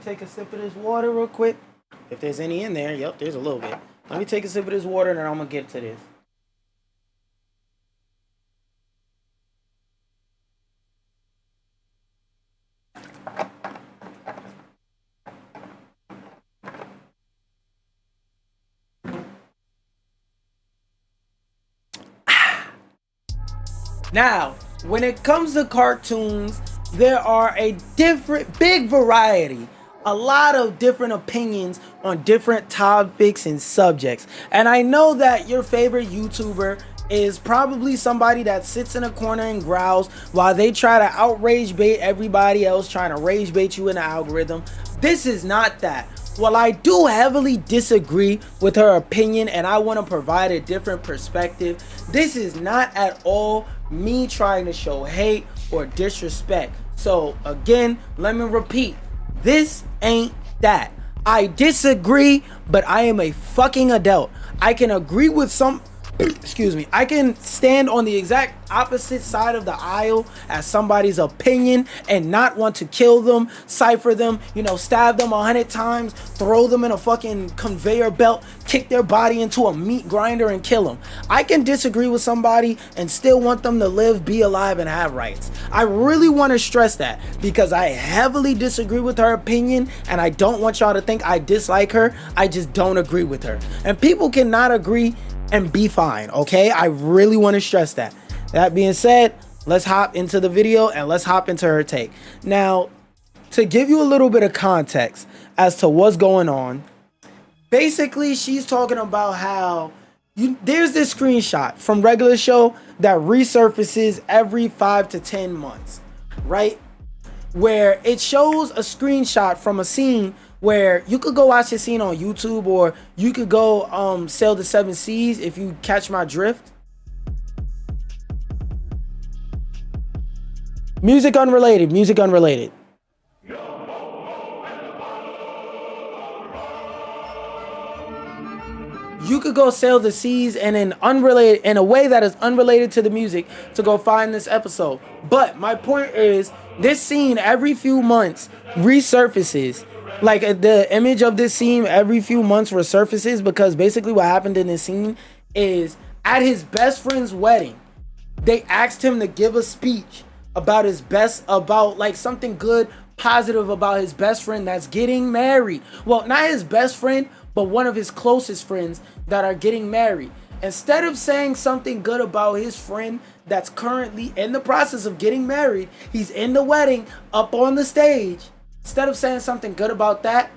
take a sip of this water real quick. If there's any in there, yep, there's a little bit. Let me take a sip of this water and then I'm gonna get to this. Now, when it comes to cartoons, there are a big variety, a lot of different opinions on different topics and subjects. And I know that your favorite YouTuber is probably somebody that sits in a corner and growls while they try to outrage bait everybody else, trying to rage bait you in the algorithm. This is not that. While I do heavily disagree with her opinion and I want to provide a different perspective, this is not at all me trying to show hate or disrespect. So again, let me repeat, this ain't that. I disagree, but I am a fucking adult. I can agree with some excuse me, I can stand on the exact opposite side of the aisle as somebody's opinion and not want to kill them, cipher them, you know, stab them 100 times, throw them in a fucking conveyor belt, kick their body into a meat grinder and kill them. I can disagree with somebody and still want them to live, be alive, and have rights. I really want to stress that because I heavily disagree with her opinion and I don't want y'all to think I dislike her. I just don't agree with her. And people cannot agree and be fine, okay? I really want to stress that. That being said, let's hop into the video and let's hop into her take. Now, to give you a little bit of context as to what's going on, basically she's talking about how there's this screenshot from regular show that resurfaces every 5 to 10 months, right? Where it shows a screenshot from a scene where you could go watch the scene on YouTube, or you could go sail the 7 seas, if you catch my drift. Music unrelated, music unrelated. You could go sail the seas and in a way that is unrelated to the music to go find this episode. But my point is, this scene every few months resurfaces. Like the image of this scene every few months resurfaces because basically what happened in this scene is at his best friend's wedding, they asked him to give a speech about like something good, positive about his best friend that's getting married. Well, not his best friend, but one of his closest friends that are getting married. Instead of saying something good about his friend that's currently in the process of getting married, he's in the wedding up on the stage. Instead of saying something good about that,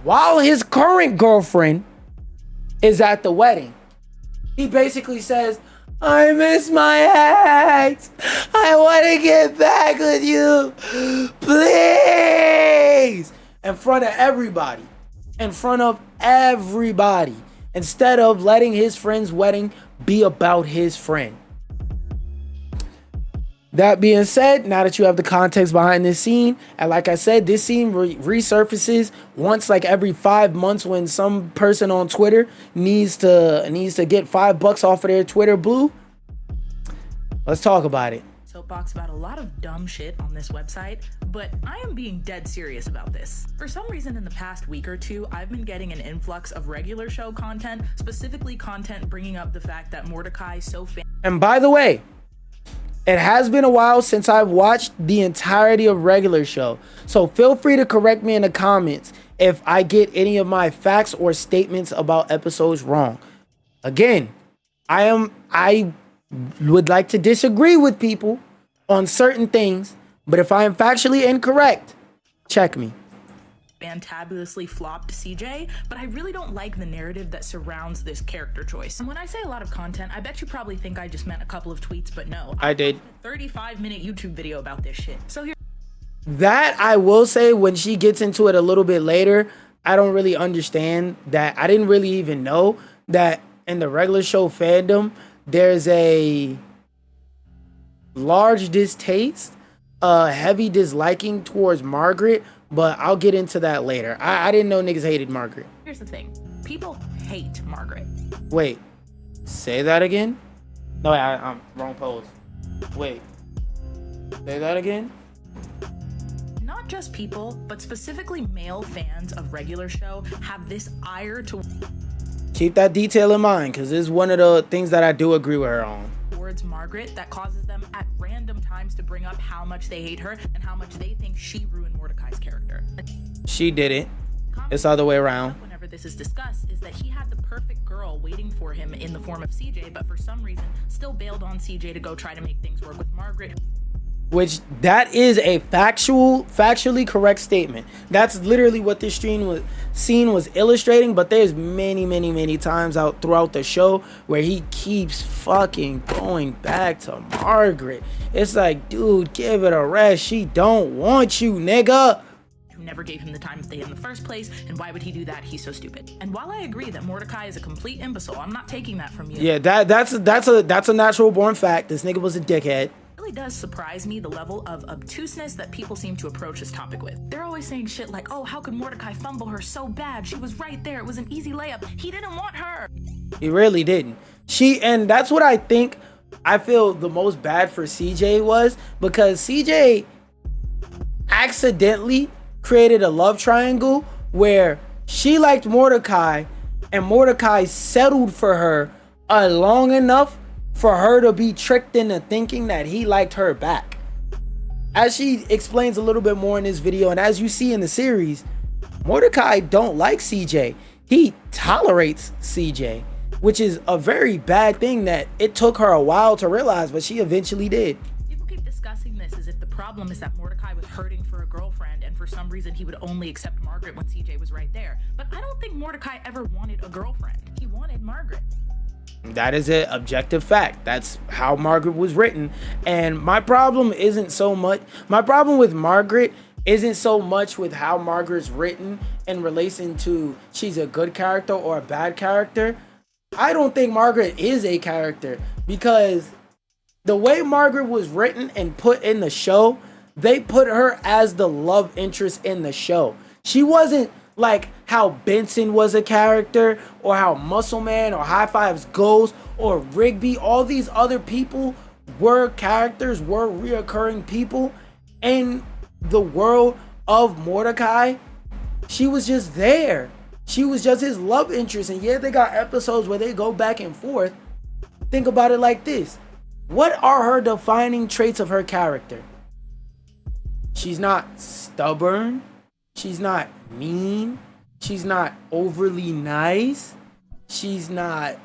while his current girlfriend is at the wedding, he basically says, I miss my ex. I want to get back with you. Please. In front of everybody. Instead of letting his friend's wedding be about his friend. That being said, now that you have the context behind this scene, and like I said, this scene resurfaces once like every 5 months when some person on Twitter needs to get $5 off of their Twitter blue. Let's talk about it. Soapbox about a lot of dumb shit on this website, but I am being dead serious about this. For some reason in the past week or two, I've been getting an influx of regular show content, specifically content bringing up the fact that Mordecai is so And by the way, it has been a while since I've watched the entirety of regular show. So feel free to correct me in the comments if I get any of my facts or statements about episodes wrong. Again, I would like to disagree with people on certain things, but if I am factually incorrect, check me. fantabulously flopped CJ, but I really don't like the narrative that surrounds this character choice. And when I say a lot of content, I bet you probably think I just meant a couple of tweets, but no. I did. 35-minute YouTube video about this shit. So here. That I will say, when she gets into it a little bit later, I don't really understand that. I didn't really even know that in the regular show fandom, there's a large distaste, heavy disliking towards Margaret, but I'll get into that later. I didn't know niggas hated Margaret. Here's the thing. People hate Margaret. Wait, say that again? No, I'm wrong pose. Wait, say that again? not just people, but specifically male fans of regular show have this ire Keep that detail in mind, because this is one of the things that I do agree with her on. towards Margaret that causes them at random times to bring up how much they hate her and how much they think she ruined Mordecai's character. She didn't. It's the other way around. Whenever this is discussed, is that he had the perfect girl waiting for him in the form of CJ, but for some reason still bailed on CJ to go try to make things work with Margaret. Which that is a factually correct statement. That's literally what this scene was illustrating. But there's many times out throughout the show where he keeps fucking going back to Margaret. It's like, dude, give it a rest. She don't want you, nigga. Who never gave him the time of day in the first place, and why would he do that? He's so stupid. And while I agree that Mordecai is a complete imbecile, I'm not taking that from you. Yeah, that's a natural born fact. This nigga was a dickhead. Really does surprise me the level of obtuseness that people seem to approach this topic with. They're always saying shit like, oh, how could Mordecai fumble her so bad? She was right there. It was an easy layup. He didn't want her. He really didn't. And that's what I feel the most bad for CJ was, because CJ accidentally created a love triangle where she liked Mordecai and Mordecai settled for her long enough for her to be tricked into thinking that he liked her back. As she explains a little bit more in this video, and as you see in the series, Mordecai don't like CJ. He tolerates CJ, which is a very bad thing that it took her a while to realize, but she eventually did. People keep discussing this as if the problem is that Mordecai was hurting for a girlfriend, and for some reason he would only accept Margaret when CJ was right there. But I don't think Mordecai ever wanted a girlfriend. He wanted Margaret. That is an objective fact. That's how Margaret was written. And my problem with Margaret isn't so much with how Margaret's written in relation to she's a good character or a bad character. I don't think Margaret is a character, because the way Margaret was written and put in the show, they put her as the love interest in the show. She wasn't like how Benson was a character, or how Muscle Man or High Fives Ghost or Rigby. All these other people were characters, were reoccurring people in the world of Mordecai. She was just there. She was just his love interest. And yeah, they got episodes where they go back and forth. Think about it like this. What are her defining traits of her character? She's not stubborn. She's not mean. She's not overly nice. She's not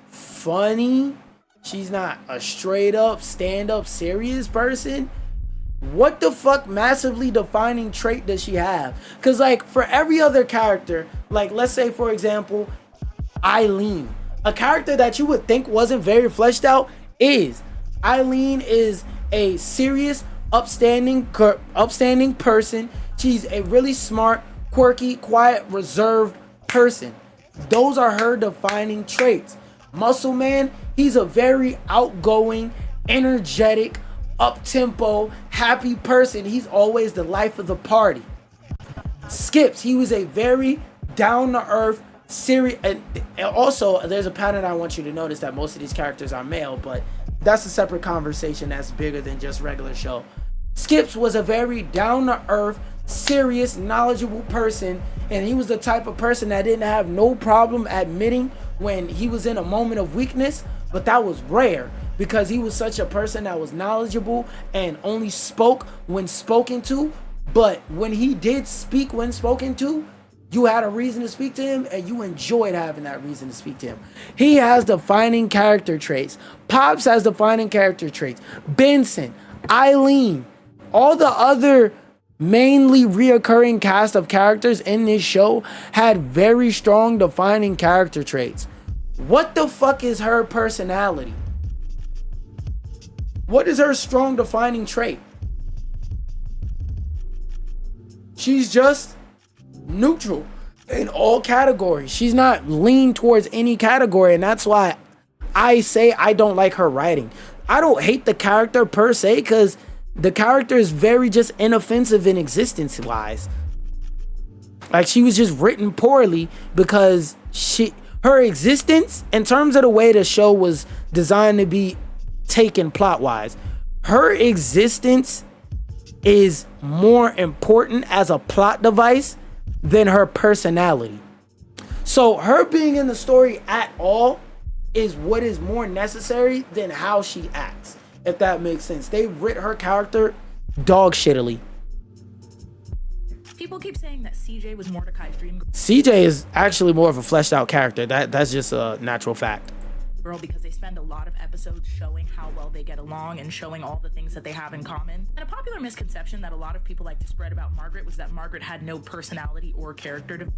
funny. She's not a straight up, stand up, serious person. What the fuck massively defining trait does she have? Because like for every other character, like let's say for example, Eileen, a character that you would think wasn't very fleshed out is. Eileen is a serious, upstanding person. She's a really smart, quirky, quiet, reserved person. Those are her defining traits. Muscle Man, he's a very outgoing, energetic, up-tempo, happy person. He's always the life of the party. Skips, he was a very down-to-earth, serious, and also there's a pattern I want you to notice, that most of these characters are male, but that's a separate conversation that's bigger than just regular show. Skips was a very down-to-earth, serious, knowledgeable person, and he was the type of person that didn't have no problem admitting when he was in a moment of weakness, but that was rare because he was such a person that was knowledgeable and only spoke when spoken to. But when he did speak when spoken to, you had a reason to speak to him and you enjoyed having that reason to speak to him. He has defining character traits. Pops has defining character traits. Benson, Eileen, all the other mainly reoccurring cast of characters in this show had very strong defining character traits. What the fuck is her personality? What is her strong defining trait? She's just neutral in all categories. She's not leaned towards any category, and that's why I say I don't like her writing. I don't hate the character per se, because the character is very just inoffensive in existence wise. Like, she was just written poorly because her existence, in terms of the way the show was designed to be taken plot wise, her existence is more important as a plot device than her personality. So her being in the story at all is what is more necessary than how she acts, if that makes sense. They writ her character dog shittily. People keep saying that CJ was Mordecai's dream CJ is actually more of a fleshed out character. That's just a natural fact. girl because they spend a lot of episodes showing how well they get along and showing all the things that they have in common. And a popular misconception that a lot of people like to spread about Margaret was that Margaret had no personality or character to.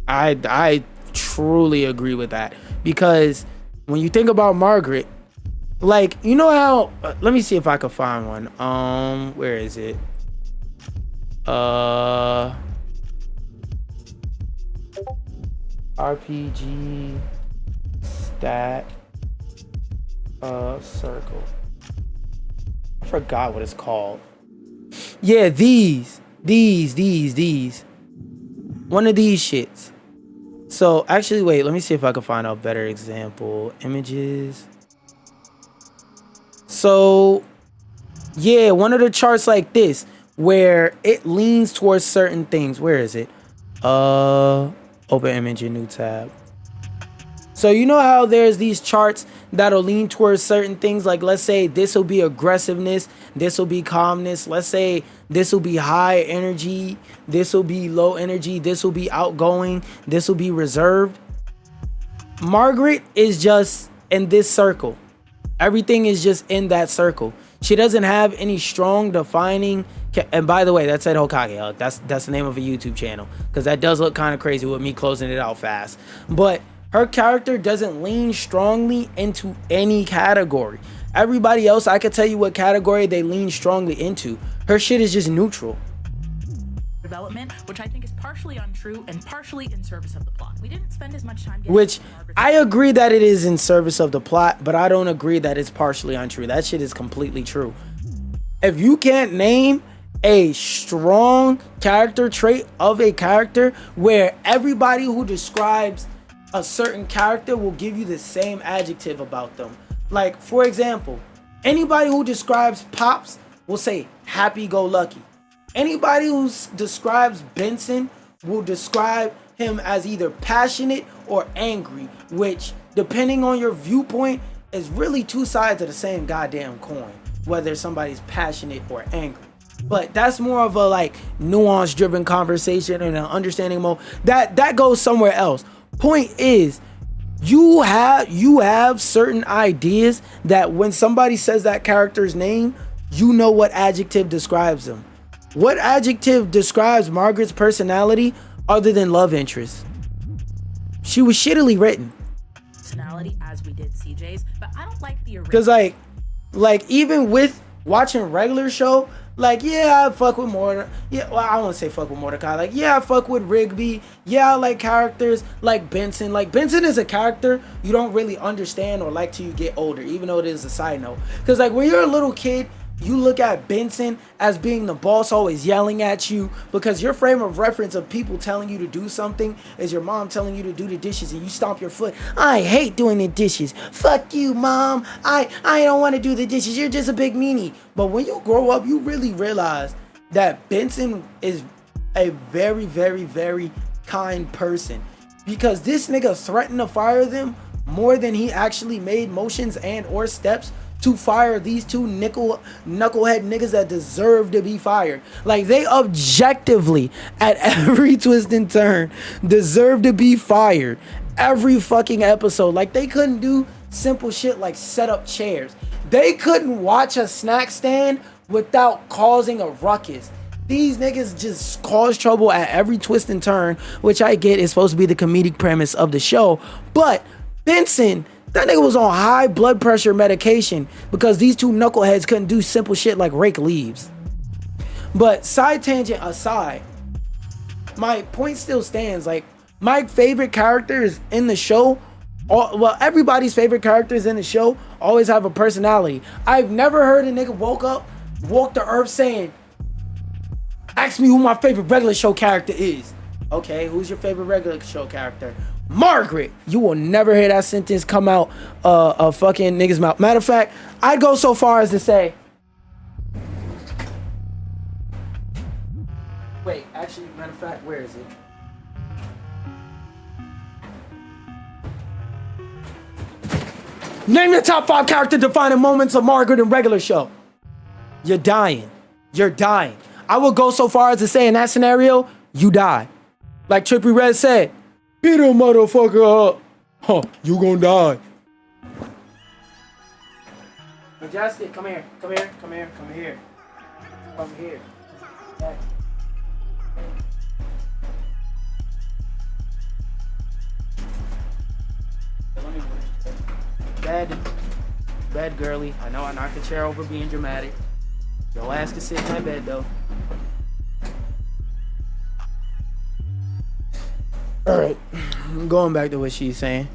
I truly agree with that, because when you think about Margaret, like, you know how let me see if I can find one. Where is it? RPG stat circle. I forgot what it's called. Yeah, these. One of these shits. So actually, wait, let me see if I can find a better example. Images. So yeah, one of the charts like this, where it leans towards certain things. Where is it? Open image in new tab. So you know how there's these charts that'll lean towards certain things, like let's say this will be aggressiveness, this will be calmness, let's say this will be high energy, this will be low energy, this will be outgoing, this will be reserved. Margaret is just in this circle. Everything is just in that circle. She doesn't have any strong defining. And by the way, that said Hokage. That's the name of a YouTube channel, because that does look kind of crazy with me closing it out fast. But her character doesn't lean strongly into any category. Everybody else, I could tell you what category they lean strongly into. Her shit is just neutral. Development, which I think is partially untrue and partially in service of the plot. We didn't spend as much time getting Which I agree that it is in service of the plot, but I don't agree that it's partially untrue. That shit is completely true. If you can't name a strong character trait of a character where everybody who describes a certain character will give you the same adjective about them. Like, for example, anybody who describes Pops will say happy-go-lucky. Anybody who describes Benson will describe him as either passionate or angry, which, depending on your viewpoint, is really two sides of the same goddamn coin, whether somebody's passionate or angry. But that's more of a like nuance-driven conversation and an understanding mode. That goes somewhere else. Point is, you have certain ideas that when somebody says that character's name, you know what adjective describes them. What adjective describes Margaret's personality other than love interest? She was shittily written. Personality as we did CJ's, but I don't like the original. Because like even with watching regular show, like, yeah, I fuck with Mordecai. Yeah, well, I don't want to say fuck with Mordecai. Like, yeah, I fuck with Rigby. Yeah, I like characters like Benson. Like, Benson is a character you don't really understand or like till you get older, even though it is a side note. Because, like, when you're a little kid, you look at Benson as being the boss, always yelling at you, because your frame of reference of people telling you to do something is your mom telling you to do the dishes and you stomp your foot. I hate doing the dishes. Fuck you, mom. I don't want to do the dishes. You're just a big meanie. But when you grow up, you really realize that Benson is a very, very, very kind person, because this nigga threatened to fire them more than he actually made motions and or steps to fire these two knucklehead niggas that deserve to be fired. Like, they objectively, at every twist and turn, deserve to be fired. Every fucking episode. Like, they couldn't do simple shit like set up chairs. They couldn't watch a snack stand without causing a ruckus. These niggas just cause trouble at every twist and turn, which I get is supposed to be the comedic premise of the show. But Benson, that nigga was on high blood pressure medication because these two knuckleheads couldn't do simple shit like rake leaves. But side tangent aside, my point still stands. Like, my favorite characters in the show, everybody's favorite characters in the show always have a personality. I've never heard a nigga walk the earth saying, ask me who my favorite regular show character is. Okay, who's your favorite regular show character? Margaret. You will never hear that sentence come out a fucking nigga's mouth. Matter of fact, I'd go so far as to say Wait, actually, matter of fact, where is it? Name the top 5 character-defining moments of Margaret in regular show. You're dying. You're dying. I will go so far as to say in that scenario, you die. Like Trippie Redd said, beat a motherfucker up. Huh, you gonna die. Majestic, come here. Come here. Come here. Come here. Come here. Yeah. Bad girly. I know I knocked the chair over being dramatic. Your ass can sit in that bed though. Alright, going back to what she's saying.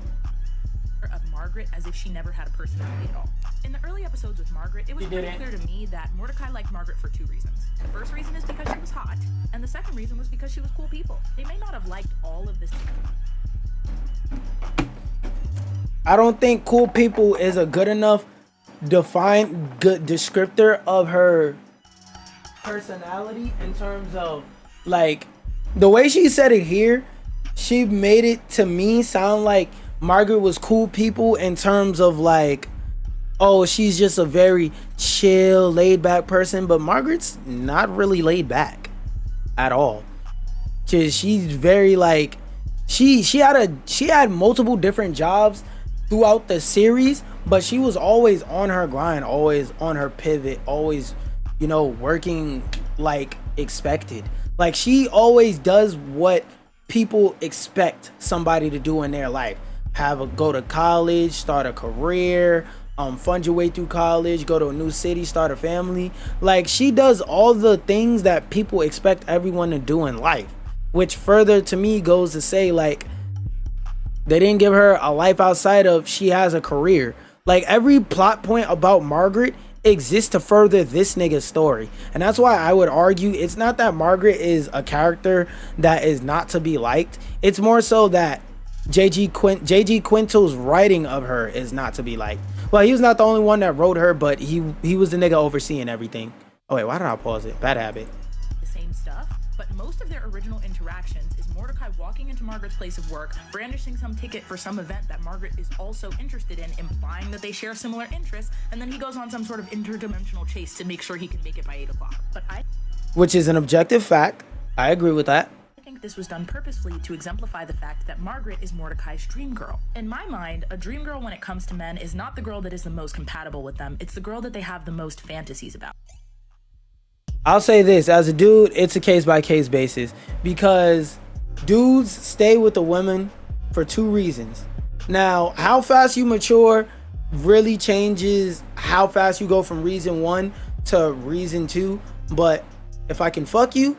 Of Margaret as if she never had a personality at all. In the early episodes with Margaret, it was pretty clear to me that Mordecai liked Margaret for 2 reasons. The first reason is because she was hot, and the second reason was because she was cool people. They may not have liked all of this. I don't think cool people is a good enough good descriptor of her personality in terms of like the way she said it here. She made it to me sound like Margaret was cool people in terms of like, oh, she's just a very chill, laid back person, but Margaret's not really laid back at all. She's very like she had multiple different jobs throughout the series, but she was always on her grind, always on her pivot, always, you know, working like expected. Like she always does what people expect somebody to do in their life. Go to college, start a career, fund your way through college, go to a new city, start a family. Like she does all the things that people expect everyone to do in life, which further to me goes to say like they didn't give her a life outside of she has a career. Like every plot point about Margaret exists to further this nigga's story. And that's why I would argue it's not that Margaret is a character that is not to be liked. It's more so that J.G. Quintel's writing of her is not to be liked. Well, he was not the only one that wrote her, but he was the nigga overseeing everything. Oh wait, why did I pause it? Bad habit. The same stuff, but most of their original interactions is Mordecai walking into Margaret's place of work, brandishing some ticket for some event that Margaret is also interested in, implying that they share similar interests, and then he goes on some sort of interdimensional chase to make sure he can make it by 8 o'clock. Which is an objective fact. I agree with that. I think this was done purposefully to exemplify the fact that Margaret is Mordecai's dream girl. In my mind, a dream girl when it comes to men is not the girl that is the most compatible with them, it's the girl that they have the most fantasies about. I'll say this, as a dude, it's a case-by-case basis, because dudes stay with the women for 2 reasons. Now, how fast you mature really changes how fast you go from reason 1 to reason 2, but if I can fuck you,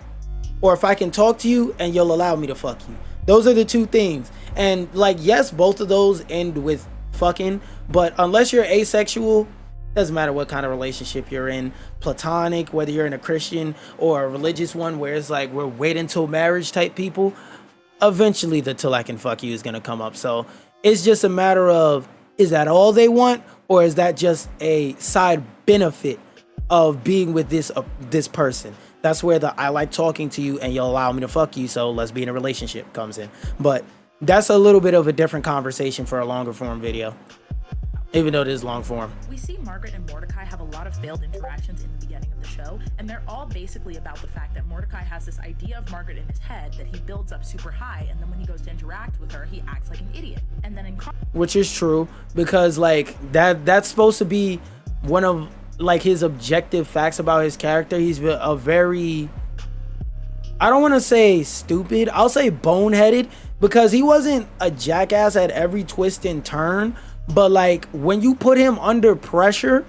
or if I can talk to you and you'll allow me to fuck you, those are the 2 things. And like, yes, both of those end with fucking, but unless you're asexual, doesn't matter what kind of relationship you're in, platonic, whether you're in a Christian or a religious one where it's like we're waiting until marriage type people, eventually the till I can fuck you is gonna come up. So it's just a matter of, is that all they want, or is that just a side benefit of being with this person? That's where the I like talking to you and you'll allow me to fuck you, so let's be in a relationship comes in. But that's a little bit of a different conversation for a longer form video, even though it is long form. We see Margaret and Mordecai have a lot of failed interactions in the beginning of the show, and they're all basically about the fact that Mordecai has this idea of Margaret in his head that he builds up super high, and then when he goes to interact with her, he acts like an idiot. And then which is true, because like that's supposed to be one of like his objective facts about his character. He's a very, I don't want to say stupid, I'll say boneheaded, because he wasn't a jackass at every twist and turn, but like when you put him under pressure,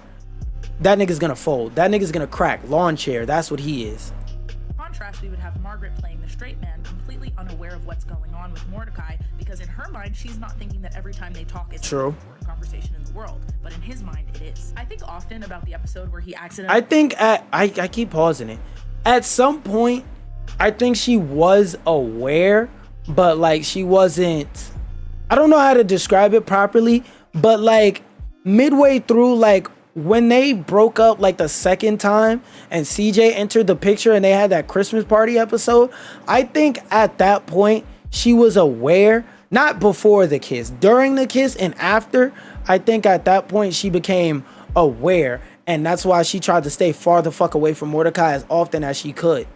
that nigga's gonna fold, that nigga's gonna crack lawn chair. That's what he is. In contrast, we would have Margaret playing the straight man, completely unaware of what's going on with Mordecai, because in her mind she's not thinking that every time they talk is true a conversation in the world, but in his mind it is. I think often about the episode where he accidentally, I keep pausing it, at some point I think she was aware, but like she wasn't, I don't know how to describe it properly, but like midway through, like when they broke up like the second time and CJ entered the picture and they had that Christmas party episode, I think at that point she was aware, not before the kiss, during the kiss and after. I think at that point she became aware, and that's why she tried to stay far the fuck away from Mordecai as often as she could.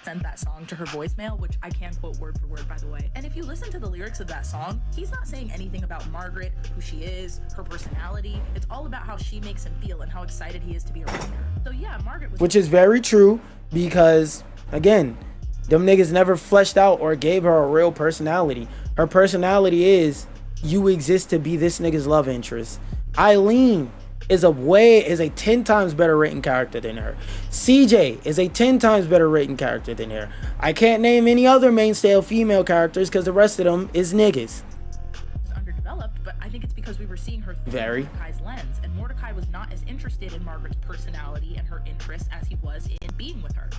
Sent that song to her voicemail, which I can quote word for word, by the way. And if you listen to the lyrics of that song, he's not saying anything about Margaret, who she is, her personality. It's all about how she makes him feel and how excited he is to be around her. So yeah, Margaret was... Which is very true, because, again, them niggas never fleshed out or gave her a real personality. Her personality is, you exist to be this nigga's love interest. Eileen is a 10 times better written character than her. CJ is a 10 times better written character than her. I can't name any other mainstay female characters because the rest of them is niggas. Underdeveloped, but I think it's because we were seeing her through Mordecai's lens, and Mordecai was not as interested in Margaret's personality and her interests as he was in being with her.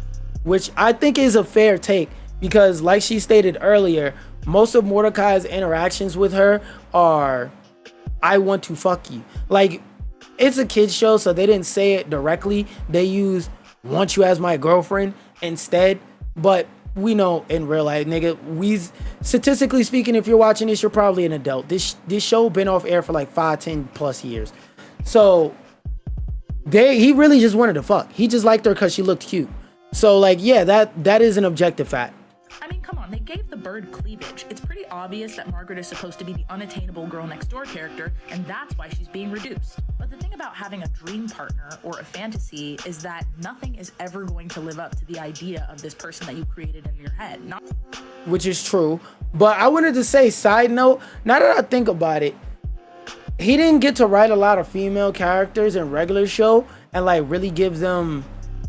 Which I think is a fair take, because like she stated earlier, most of Mordecai's interactions with her are, I want to fuck you. Like, it's a kid's show, so they didn't say it directly. They use want you as my girlfriend instead. But we know in real life, nigga, statistically speaking, if you're watching this, you're probably an adult. This show been off air for like 5, 10 plus years. So he really just wanted to fuck. He just liked her because she looked cute. So like, yeah, that is an objective fact. I mean, come on, they gave the bird cleavage. It's pretty obvious that Margaret is supposed to be the unattainable girl next door character, and that's why she's being reduced. But the thing about having a dream partner or a fantasy is that nothing is ever going to live up to the idea of this person that you created in your head. Which is true. But I wanted to say, side note, now that I think about it, he didn't get to write a lot of female characters in regular show and like really give them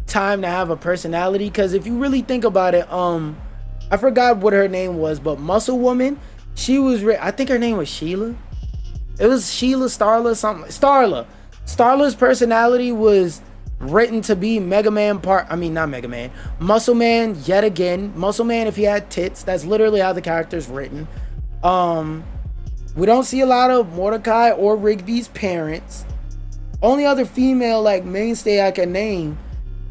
time to have a personality. Because if you really think about it, I forgot what her name was, but Muscle Woman, she was, I think her name was Sheila. It was Sheila, Starla, something. Starla. Starla's personality was written to be Muscle Man yet again. Muscle Man if he had tits. That's literally how the character's written. We don't see a lot of Mordecai or Rigby's parents. Only other female like mainstay I can name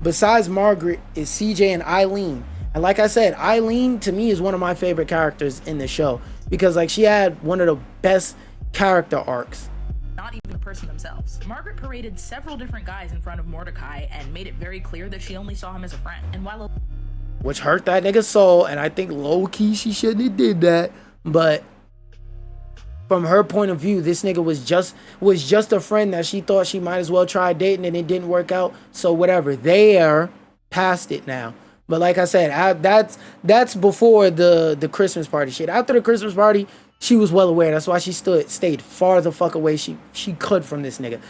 besides Margaret is CJ and Eileen. And like I said, Eileen to me is one of my favorite characters in the show because like she had one of the best character arcs. Not even the person themselves. Margaret paraded several different guys in front of Mordecai and made it very clear that she only saw him as a friend. And while which hurt that nigga's soul, and I think low-key she shouldn't have did that, but from her point of view, this nigga was just a friend that she thought she might as well try dating and it didn't work out. So whatever, they're past it now. But like I said, that's before the Christmas party shit. After the Christmas party, she was well aware. That's why she stayed far the fuck away she could from this nigga.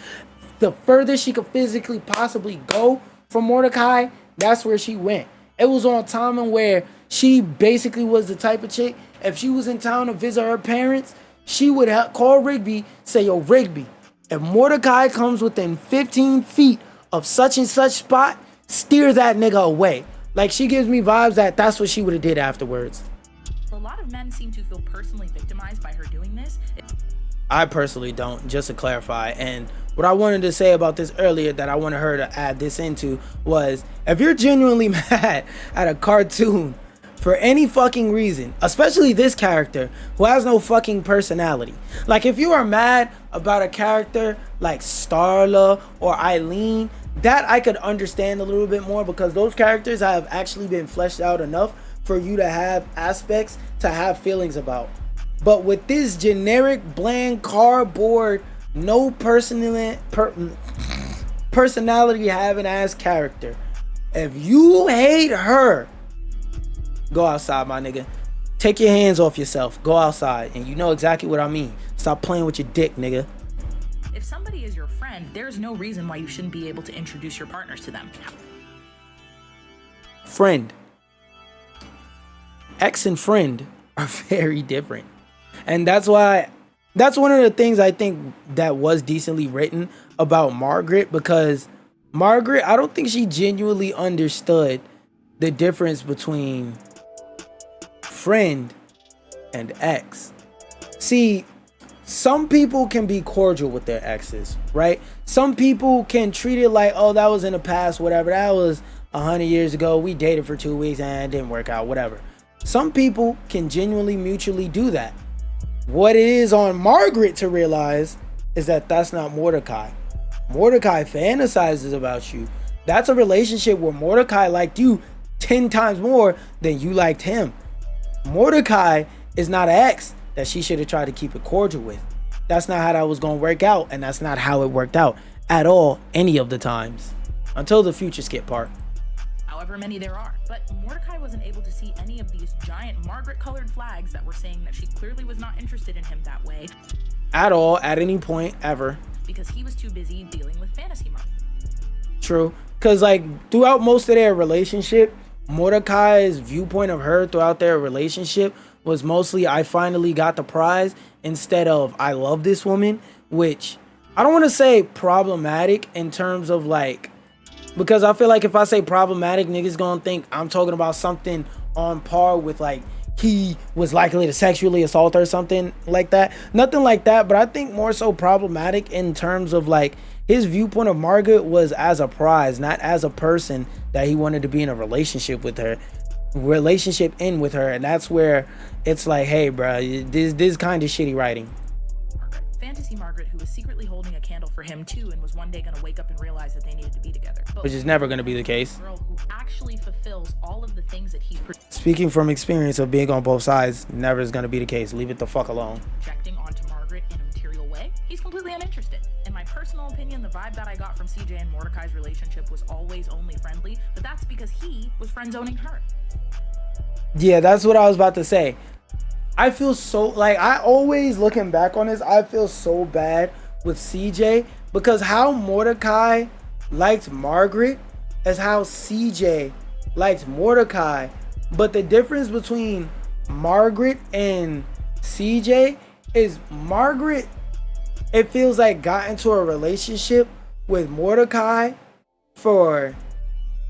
The furthest she could physically possibly go from Mordecai, that's where she went. It was on timing where she basically was the type of chick, if she was in town to visit her parents, she would call Rigby, say, yo, Rigby, if Mordecai comes within 15 feet of such and such spot, steer that nigga away. Like, she gives me vibes that that's what she would have did afterwards. a lot of men seem to feel personally victimized by her doing this. I personally don't, just to clarify. And what I wanted to say about this earlier that I wanted her to add this into was, if you're genuinely mad at a cartoon for any fucking reason, especially this character who has no fucking personality. Like, if you are mad about a character like Starla or Eileen, that I could understand a little bit more, because those characters have actually been fleshed out enough for you to have aspects to have feelings about. But with this generic, bland, cardboard, no personality having ass character, if you hate her, go outside, my nigga. Take your hands off yourself. Go outside. And you know exactly what I mean. Stop playing with your dick, nigga. If somebody is your friend, there's no reason why you shouldn't be able to introduce your partners to them. Friend. Ex and friend are very different. And that's why, that's one of the things I think that was decently written about Margaret, because Margaret, I don't think she genuinely understood the difference between friend and ex. See, some people can be cordial with their exes, right? Some people can treat it like, oh, that was in the past, whatever. That was 100 years ago. We dated for 2 weeks and it didn't work out, whatever. Some people can genuinely, mutually do that. What it is on Margaret to realize is that that's not Mordecai. Mordecai fantasizes about you. That's a relationship where Mordecai liked you 10 times more than you liked him. Mordecai is not an ex that she should have tried to keep it cordial with. That's not how that was going to work out, and that's not how it worked out at all any of the times. Until the future skip part. However many there are. But Mordecai wasn't able to see any of these giant Margaret-colored flags that were saying that she clearly was not interested in him that way. At all, at any point, ever. Because he was too busy dealing with fantasy Margaret. True. Because, like, throughout most of their relationship, Mordecai's viewpoint of her throughout their relationship was mostly, I finally got the prize, instead of, I love this woman, which I don't want to say problematic in terms of, like, because I feel like if I say problematic, niggas gonna think I'm talking about something on par with, like, he was likely to sexually assault her or something like that. Nothing like that, but I think more so problematic in terms of, like, his viewpoint of Margaret was as a prize, not as a person that he wanted to be in a relationship with her. With her, and that's where it's like, hey, bro, this kind of shitty writing. Fantasy Margaret, who was secretly holding a candle for him too, and was one day gonna wake up and realize that they needed to be together. But which is never gonna be the case. Girl who actually fulfills all of the things that he's speaking from experience of being on both sides, never is gonna be the case. Leave it the fuck alone. Projecting onto Margaret in a material way, he's completely uninterested. In my personal opinion, the vibe that I got from CJ and Mordecai's relationship was always only friendly, but that's because he was friend-zoning her. Yeah, that's what I was about to say. I feel so, like, I always, looking back on this, I feel so bad with CJ, because how Mordecai liked Margaret is how CJ likes Mordecai. But the difference between Margaret and CJ is Margaret, it feels like, got into a relationship with Mordecai for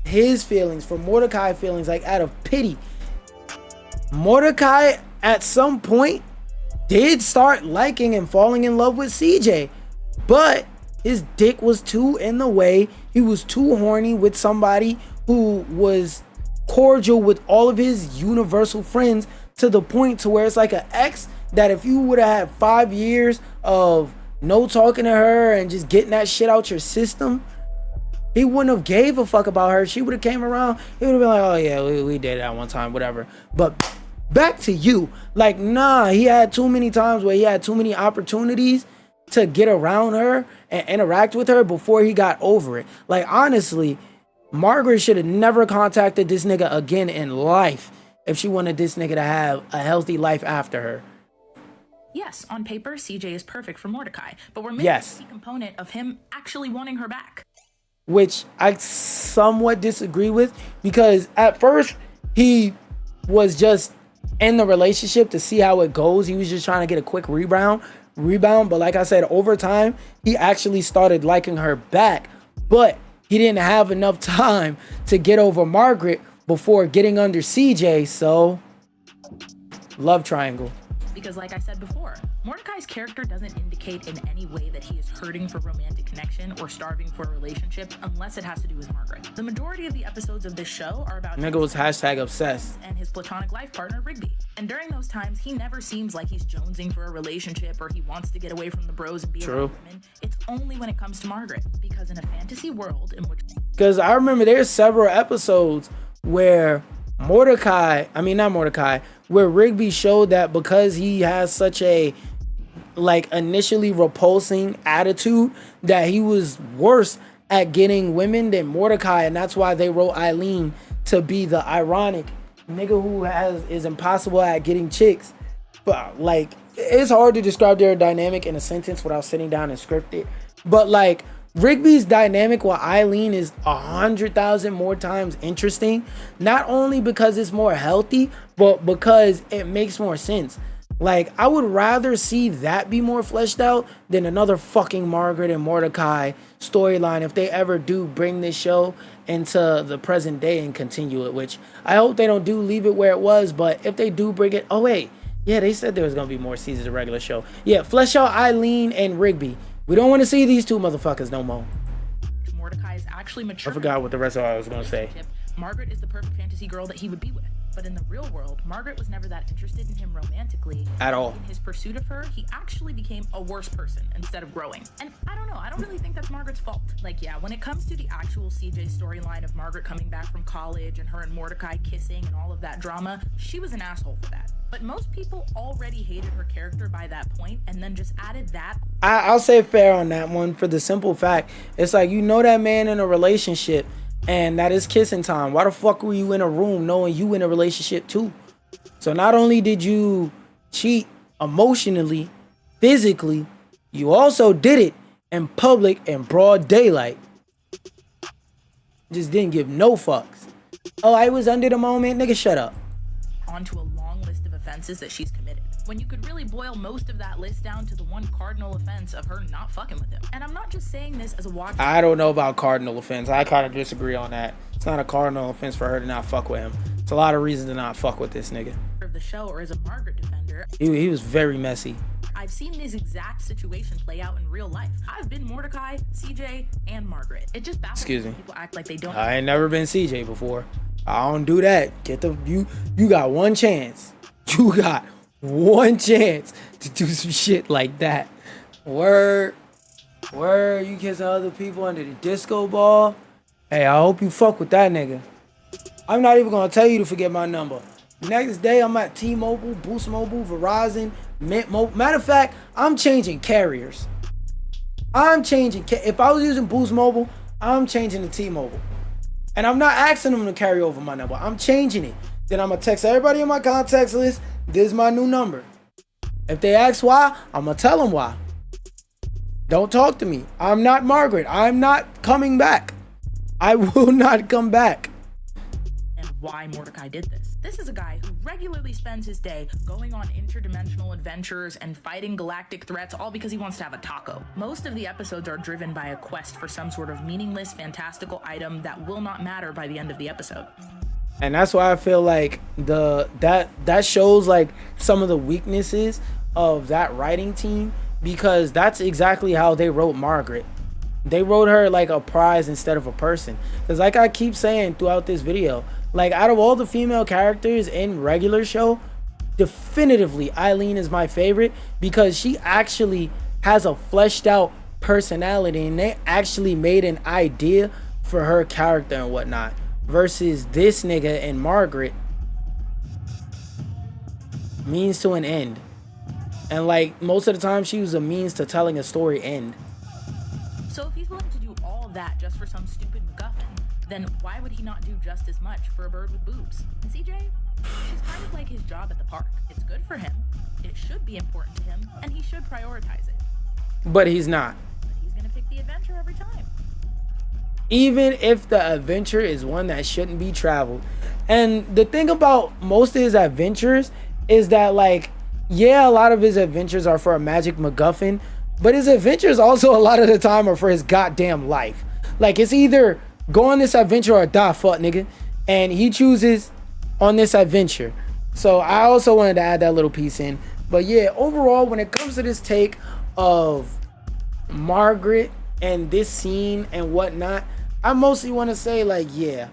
his feelings, for Mordecai feelings, like out of pity. Mordecai at some point did start liking and falling in love with CJ, but his dick was too in the way. He was too horny with somebody who was cordial with all of his universal friends, to the point to where it's like an ex that if you would have had 5 years of no talking to her and just getting that shit out your system, he wouldn't have gave a fuck about her. She would have came around, he would have been like, oh yeah, we did that one time, whatever. But back to you, like, nah, he had too many times where he had too many opportunities to get around her and interact with her before he got over it. Like, honestly, Margaret should have never contacted this nigga again in life if she wanted this nigga to have a healthy life after her. Yes, on paper, CJ is perfect for Mordecai, but we're missing the component of him actually wanting her back. Which I somewhat disagree with, because at first he was just in the relationship to see how it goes. He was just trying to get a quick rebound. But like I said, over time, he actually started liking her back, but he didn't have enough time to get over Margaret before getting under CJ. So, love triangle. Because like I said before, Mordecai's character doesn't indicate in any way that he is hurting for romantic connection or starving for a relationship unless it has to do with Margaret. The majority of the episodes of this show are about nigga was #obsessed and his platonic life partner Rigby. And during those times, he never seems like he's jonesing for a relationship or he wants to get away from the bros and be around women. It's only when it comes to Margaret, because in a fantasy world in which... Because I remember there's several episodes where where Rigby showed that because he has such a, like, initially repulsing attitude, that he was worse at getting women than Mordecai, and that's why they wrote Eileen to be the ironic nigga who is impossible at getting chicks. But, like, it's hard to describe their dynamic in a sentence without sitting down and script it. But, like, Rigby's dynamic with Eileen is 100,000 more times interesting, not only because it's more healthy, but because it makes more sense. Like, I would rather see that be more fleshed out than another fucking Margaret and Mordecai storyline if they ever do bring this show into the present day and continue it, which I hope they don't do, leave it where it was. But if they do bring it, oh wait, Yeah, they said there was gonna be more seasons of regular show. Yeah, flesh out Eileen and Rigby. We don't want to see these two motherfuckers no more. Mordecai is actually mature. I forgot what the rest of what I was gonna say. Margaret is the perfect fantasy girl that he would be with. But in the real world, Margaret was never that interested in him romantically. At all. In his pursuit of her, he actually became a worse person instead of growing. And I don't know, I don't really think that's Margaret's fault. Like, yeah, when it comes to the actual CJ storyline of Margaret coming back from college and her and Mordecai kissing and all of that drama, she was an asshole for that. But most people already hated her character by that point and then just added that. I'll say fair on that one for the simple fact, it's like, you know that man in a relationship and that is kissing time. Why the fuck were you in a room knowing you in a relationship too? So not only did you cheat emotionally, physically, you also did it in public in broad daylight. Just didn't give no fucks. Oh, I was under the moment. Nigga, shut up. Onto a long list of offenses that she's committed, when you could really boil most of that list down to the one cardinal offense of her not fucking with him. And I'm not just saying this as a watch. I don't know about cardinal offense. I kind of disagree on that. It's not a cardinal offense for her to not fuck with him. It's a lot of reasons to not fuck with this nigga. Of the show, or as a Margaret defender, he was very messy. I've seen this exact situation play out in real life. I've been Mordecai, CJ, and Margaret. It just baffles me. People act like they don't. I ain't never been CJ before. I don't do that. You got one chance. You got one chance to do some shit like that. Word, you kissing other people under the disco ball. Hey, I hope you fuck with that nigga. I'm not even gonna tell you to forget my number. Next day, I'm at T-Mobile, Boost Mobile, Verizon, Mint Mobile. Matter of fact, I'm changing carriers. If I was using Boost Mobile, I'm changing to T-Mobile. And I'm not asking them to carry over my number. I'm changing it. Then I'm going to text everybody in my contacts list. This is my new number. If they ask why, I'm going to tell them why. Don't talk to me. I'm not Margaret. I'm not coming back. I will not come back. And why Mordecai did this. This is a guy who regularly spends his day going on interdimensional adventures and fighting galactic threats, all because he wants to have a taco. Most of the episodes are driven by a quest for some sort of meaningless, fantastical item that will not matter by the end of the episode. And that's why I feel like that shows like some of the weaknesses of that writing team, because that's exactly how they wrote Margaret. They wrote her like a prize instead of a person. Because like I keep saying throughout this video, like out of all the female characters in regular show, definitively Eileen is my favorite, because she actually has a fleshed out personality and they actually made an idea for her character and whatnot. Versus this nigga and Margaret, means to an end. And like most of the time she was a means to telling a story end. So if he's willing to do all of that just for some stupid MacGuffin, then why would he not do just as much for a bird with boobs? And CJ, it's kind of like his job at the park. It's good for him, it should be important to him, and he should prioritize it. But he's not. But he's gonna pick the adventure every time. Even if the adventure is one that shouldn't be traveled. And the thing about most of his adventures is that, like, yeah, a lot of his adventures are for a magic MacGuffin, but his adventures also a lot of the time are for his goddamn life. Like, it's either go on this adventure or die, fuck nigga. And he chooses on this adventure. So I also wanted to add that little piece in. But yeah, overall, when it comes to this take of Margaret and this scene and whatnot, I mostly want to say, like, yeah,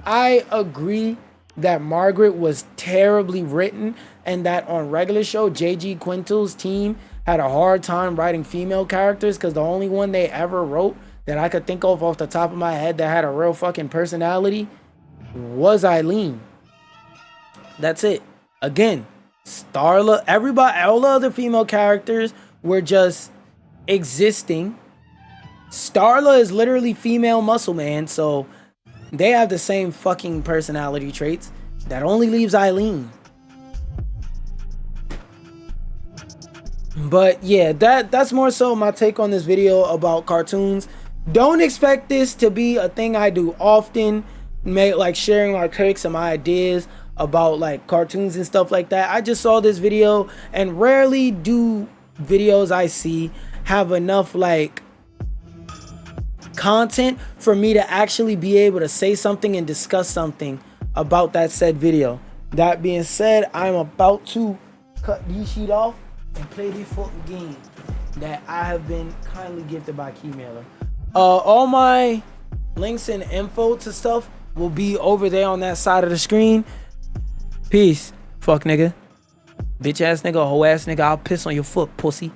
I agree that Margaret was terribly written and that on regular show, J.G. Quintel's team had a hard time writing female characters, because the only one they ever wrote that I could think of off the top of my head that had a real fucking personality was Eileen. That's it. Again, Starla, everybody, all the other female characters were just existing. Starla is literally female muscle man, so they have the same fucking personality traits. That only leaves Eileen. But yeah, that's more so my take on this video about cartoons. Don't expect this to be a thing I do often, like sharing my takes and my ideas about like cartoons and stuff like that. I just saw this video, and rarely do videos I see have enough like content for me to actually be able to say something and discuss something about that said video. That being said, I'm about to cut these sheet off and play this fucking game that I have been kindly gifted by Keymailer. All my links and info to stuff will be over there on that side of the screen. Peace. Fuck nigga. Bitch ass nigga, hoe ass nigga, I'll piss on your foot, pussy.